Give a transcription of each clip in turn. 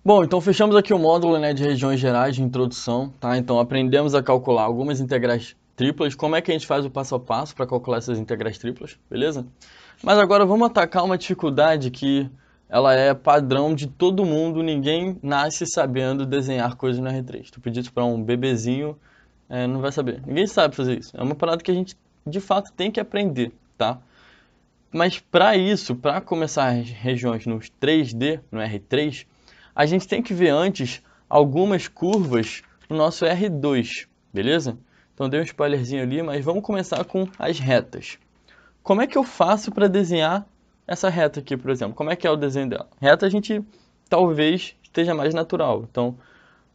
Bom, então fechamos aqui o módulo, né, de regiões gerais de introdução, tá? Então aprendemos a calcular algumas integrais triplas, como é que a gente faz o passo a passo para calcular essas integrais triplas, beleza? Mas agora vamos atacar uma dificuldade que ela é padrão de todo mundo, ninguém nasce sabendo desenhar coisas no R3. Tu pedir isso para um bebezinho, não vai saber. Ninguém sabe fazer isso. É uma parada que a gente, de fato, tem que aprender, tá? Mas para isso, para começar as regiões nos 3D, no R3, a gente tem que ver antes algumas curvas no nosso R2, beleza? Então dei um spoilerzinho ali, mas vamos começar com as retas. Como é que eu faço para desenhar essa reta aqui, por exemplo? Como é que é o desenho dela? Reta a gente talvez esteja mais natural. Então,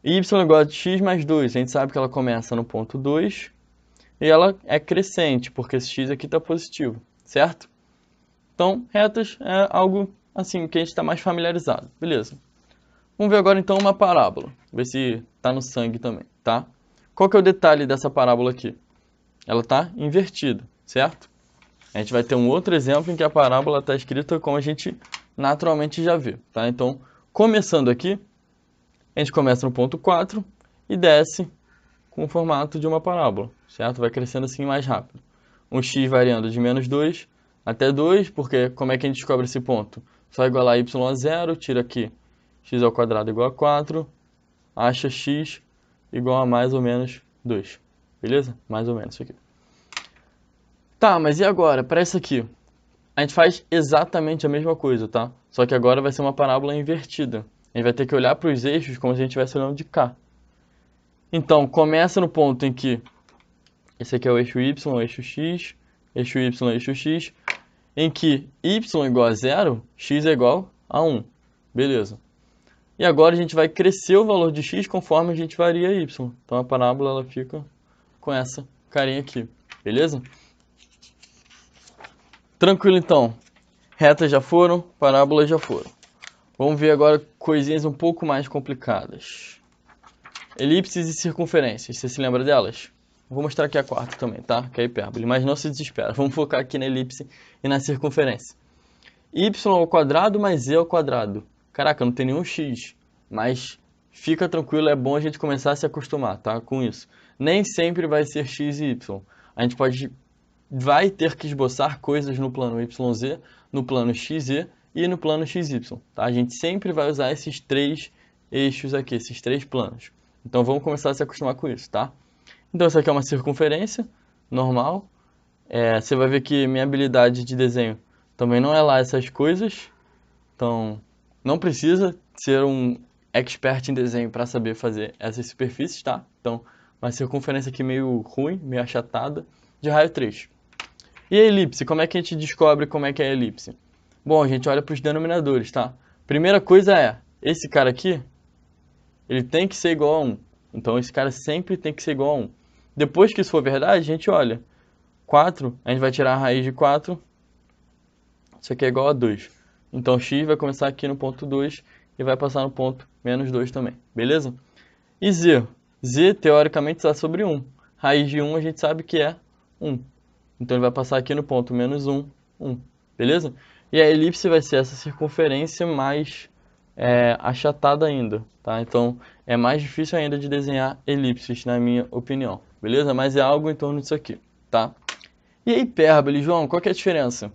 y igual a x mais 2, a gente sabe que ela começa no ponto 2 e ela é crescente, porque esse x aqui está positivo, certo? Então, retas é algo assim que a gente está mais familiarizado, beleza? Vamos ver agora então uma parábola, ver se está no sangue também, tá? Qual que é o detalhe dessa parábola aqui? Ela está invertida, certo? A gente vai ter um outro exemplo em que a parábola está escrita como a gente naturalmente já vê, tá? Então, começando aqui, a gente começa no ponto 4 e desce com o formato de uma parábola, certo? Vai crescendo assim mais rápido. Um x variando de menos 2 até 2, porque como é que a gente descobre esse ponto? Só igualar y a zero, tira aqui x ao quadrado igual a 4, acha x igual a mais ou menos 2. Beleza? Mais ou menos isso aqui. Tá, mas e agora? Para isso aqui, a gente faz exatamente a mesma coisa, tá? Só que agora vai ser uma parábola invertida. A gente vai ter que olhar para os eixos como se a gente estivesse olhando de cá. Então, começa no ponto em que esse aqui é o eixo y, o eixo x, eixo y, eixo x, em que y igual a zero, x é igual a 1. Beleza. E agora a gente vai crescer o valor de x conforme a gente varia y. Então a parábola ela fica com essa carinha aqui. Beleza? Tranquilo então. Retas já foram, parábolas já foram. Vamos ver agora coisinhas um pouco mais complicadas. Elipses e circunferências, você se lembra delas? Vou mostrar aqui a quarta também, tá? Que é a hipérbole, mas não se desespera. Vamos focar aqui na elipse e na circunferência. Y ao quadrado mais z ao quadrado. Caraca, não tem nenhum x, mas fica tranquilo, é bom a gente começar a se acostumar, tá? Com isso. Nem sempre vai ser x e y. A gente vai ter que esboçar coisas no plano YZ, no plano XZ e no plano XY, tá? A gente sempre vai usar esses três eixos aqui, esses três planos. Então vamos começar a se acostumar com isso, tá? Então essa aqui é uma circunferência normal. Você vai ver que minha habilidade de desenho também não é lá essas coisas. Então não precisa ser um expert em desenho para saber fazer essas superfícies, tá? Então uma circunferência aqui meio ruim, meio achatada, de raio 3. E a elipse? Como é que a gente descobre como é que é a elipse? Bom, a gente olha para os denominadores, tá? Primeira coisa é, esse cara aqui, ele tem que ser igual a 1. Então esse cara sempre tem que ser igual a 1. Depois que isso for verdade, a gente olha. 4, a gente vai tirar a raiz de 4. Isso aqui é igual a 2. Então x vai começar aqui no ponto 2 e vai passar no ponto menos 2 também. Beleza? E z? Z, teoricamente, está sobre 1. Raiz de 1 a gente sabe que é 1. Então ele vai passar aqui no ponto menos 1, 1. Beleza? E a elipse vai ser essa circunferência mais achatada ainda, tá? Então é mais difícil ainda de desenhar elipses, na minha opinião. Beleza? Mas é algo em torno disso aqui, tá? E a hipérbole, João, qual que é a diferença?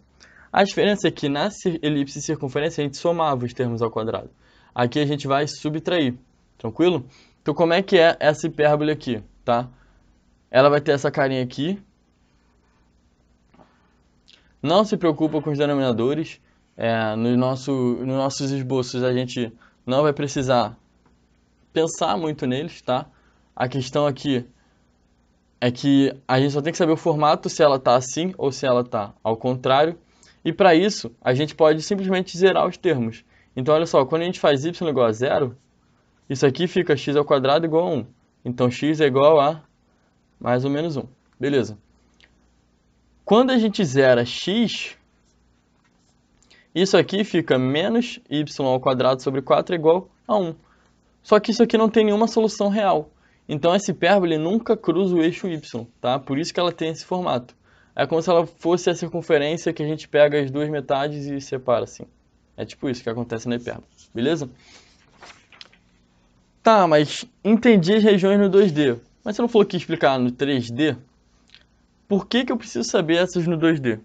A diferença é que na elipse e circunferência a gente somava os termos ao quadrado. Aqui a gente vai subtrair, tranquilo? Então como é que é essa hipérbole aqui, tá? Ela vai ter essa carinha aqui. Não se preocupa com os denominadores. Nos nossos esboços a gente não vai precisar pensar muito neles, tá? A questão aqui é que a gente só tem que saber o formato, se ela está assim ou se ela está ao contrário. E para isso, a gente pode simplesmente zerar os termos. Então, olha só, quando a gente faz y igual a zero, isso aqui fica x ao quadrado igual a 1. Então, x é igual a mais ou menos 1. Beleza. Quando a gente zera x, isso aqui fica menos y ao quadrado sobre 4 é igual a 1. Só que isso aqui não tem nenhuma solução real. Então essa hipérbole nunca cruza o eixo y, tá? Por isso que ela tem esse formato. É como se ela fosse a circunferência que a gente pega as duas metades e separa assim. É tipo isso que acontece na hipérbole, beleza? Tá, mas entendi as regiões no 2D. Mas você não falou que ia explicar no 3D? Por que que eu preciso saber essas no 2D?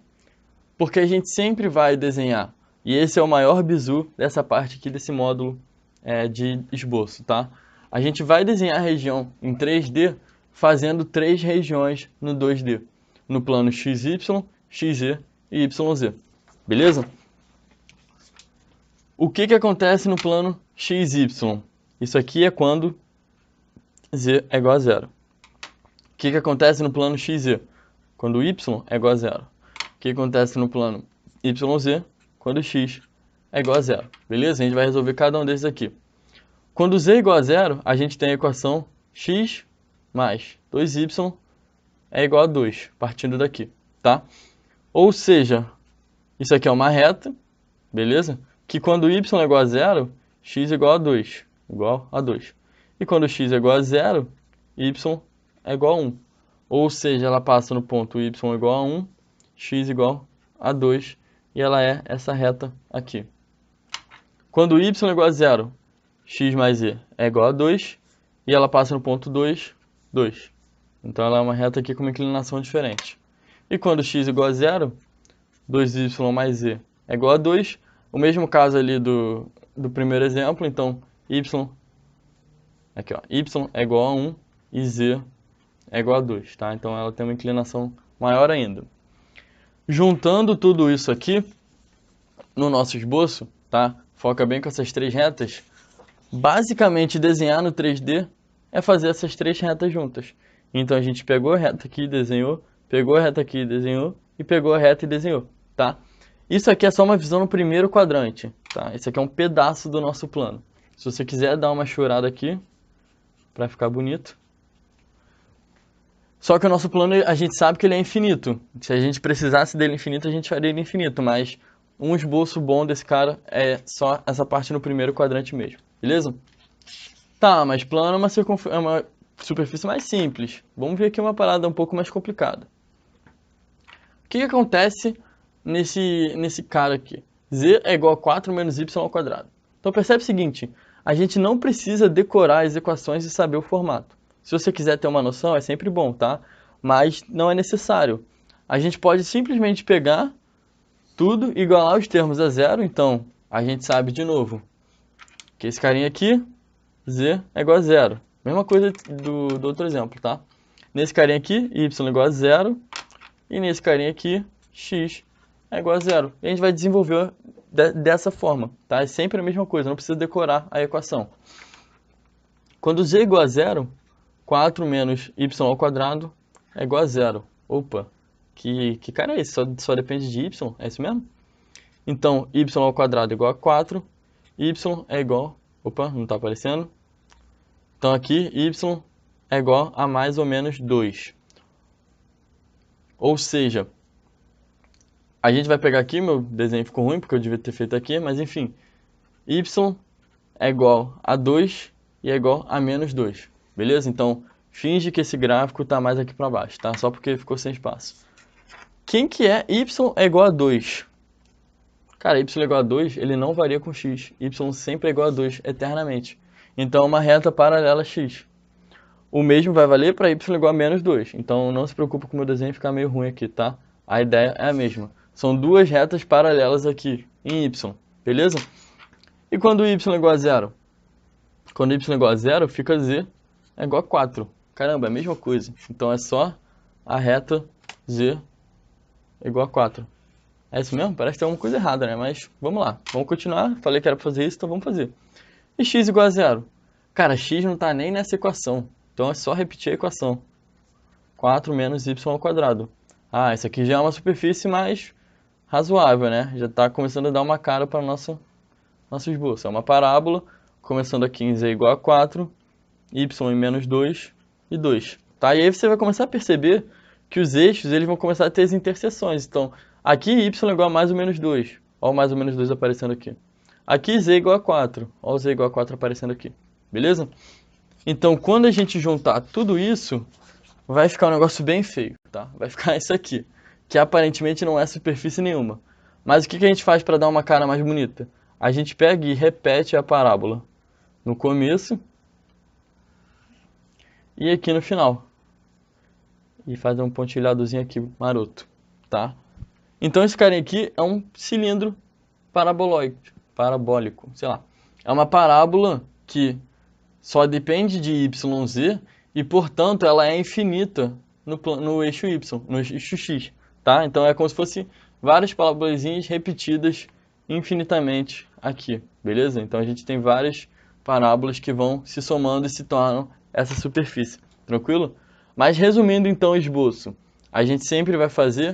Porque a gente sempre vai desenhar. E esse é o maior bizu dessa parte aqui desse módulo de esboço, tá? A gente vai desenhar a região em 3D fazendo 3 regiões no 2D. No plano XY, XZ e YZ. Beleza? O que que acontece no plano XY? Isso aqui é quando Z é igual a 0. O que que acontece no plano XZ? Quando Y é igual a 0. O que acontece no plano YZ? Quando X é igual a 0. Beleza? A gente vai resolver cada um desses aqui. Quando Z é igual a 0, a gente tem a equação X mais 2Y é igual a 2, partindo daqui, tá? Ou seja, isso aqui é uma reta, beleza? Que quando Y é igual a 0, X é igual a 2, igual a 2. E quando X é igual a 0, Y é igual a 1. Ou seja, ela passa no ponto Y igual a 1, X igual a 2, e ela é essa reta aqui. Quando Y é igual a 0, X mais Z é igual a 2, e ela passa no ponto 2, 2. Então ela é uma reta aqui com uma inclinação diferente. E quando X é igual a 0, 2Y mais Z é igual a 2. O mesmo caso ali do primeiro exemplo, então Y, aqui, ó, Y é igual a 1 e Z é igual a 2, tá? Então ela tem uma inclinação maior ainda. Juntando tudo isso aqui no nosso esboço, tá? Foca bem com essas 3 retas. Basicamente, desenhar no 3D é fazer essas 3 retas juntas. Então a gente pegou a reta aqui e desenhou, pegou a reta aqui e desenhou, e pegou a reta e desenhou, tá? Isso aqui é só uma visão no primeiro quadrante, tá? Esse aqui é um pedaço do nosso plano. Se você quiser dar uma chorada aqui, para ficar bonito. Só que o nosso plano, a gente sabe que ele é infinito. Se a gente precisasse dele infinito, a gente faria ele infinito, mas um esboço bom desse cara é só essa parte no primeiro quadrante mesmo, beleza? Tá, mas plano é uma superfície mais simples. Vamos ver aqui uma parada um pouco mais complicada. O que acontece nesse cara aqui? Z é igual a 4 menos y ao quadrado. Então percebe o seguinte, a gente não precisa decorar as equações e saber o formato. Se você quiser ter uma noção, é sempre bom, tá? Mas não é necessário. A gente pode simplesmente pegar tudo e igualar os termos a zero. Então, a gente sabe de novo que esse carinha aqui, Z é igual a 0. Mesma coisa do outro exemplo, tá? Nesse carinha aqui, Y é igual a 0. E nesse carinha aqui, X é igual a 0. E a gente vai desenvolver dessa forma, tá? É sempre a mesma coisa, não precisa decorar a equação. Quando Z é igual a 0, 4 menos y ao quadrado é igual a 0. Opa, que cara é esse? Só depende de y? É isso mesmo? Então, y ao quadrado é igual a 4. Y é igual... Opa, não está aparecendo. Então aqui, y é igual a mais ou menos 2. Ou seja, a gente vai pegar aqui, meu desenho ficou ruim porque eu devia ter feito aqui, mas enfim. Y é igual a 2 e é igual a menos 2. Beleza? Então, finge que esse gráfico está mais aqui para baixo, tá? Só porque ficou sem espaço. Quem que é y é igual a 2? Cara, y é igual a 2, ele não varia com x. Y sempre é igual a 2, eternamente. Então, é uma reta paralela a x. O mesmo vai valer para y igual a menos 2. Então, não se preocupe com o meu desenho ficar meio ruim aqui, tá? A ideia é a mesma. São duas retas paralelas aqui, em y. Beleza? E quando y é igual a 0? Quando y é igual a 0, fica z é igual a 4. Caramba, é a mesma coisa. Então, é só a reta z é igual a 4. É isso mesmo? Parece que tem alguma coisa errada, né? Mas vamos lá. Vamos continuar. Falei que era para fazer isso, então vamos fazer. E x igual a 0? Cara, x não está nem nessa equação. Então é só repetir a equação. 4 menos y ao quadrado. Ah, isso aqui já é uma superfície mais razoável, né? Já está começando a dar uma cara para o nosso esboço. É uma parábola, começando aqui em z igual a 4, y em menos 2 e 2. Tá? E aí você vai começar a perceber que os eixos eles vão começar a ter as interseções. Então, aqui y é igual a mais ou menos 2. Olha o mais ou menos 2 aparecendo aqui. Aqui z igual a 4. Olha o z igual a 4 aparecendo aqui. Beleza? Então, quando a gente juntar tudo isso, vai ficar um negócio bem feio, tá? Vai ficar isso aqui, que aparentemente não é superfície nenhuma. Mas o que a gente faz para dar uma cara mais bonita? A gente pega e repete a parábola no começo e aqui no final. E fazer um pontilhadozinho aqui maroto, tá? Então esse carinha aqui é um cilindro parabólico, sei lá. É uma parábola que só depende de YZ e, portanto, ela é infinita no eixo Y, no eixo X, tá? Então é como se fosse várias parabolazinhas repetidas infinitamente aqui, beleza? Então a gente tem várias parábolas que vão se somando e se tornam essa superfície, tranquilo? Mas resumindo então o esboço, a gente sempre vai fazer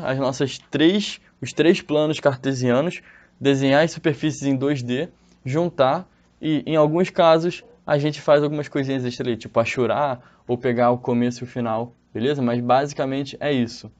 os três planos cartesianos, desenhar as superfícies em 2D, juntar e, em alguns casos, a gente faz algumas coisinhas extra ali, tipo achurar ou pegar o começo e o final, beleza? Mas basicamente é isso.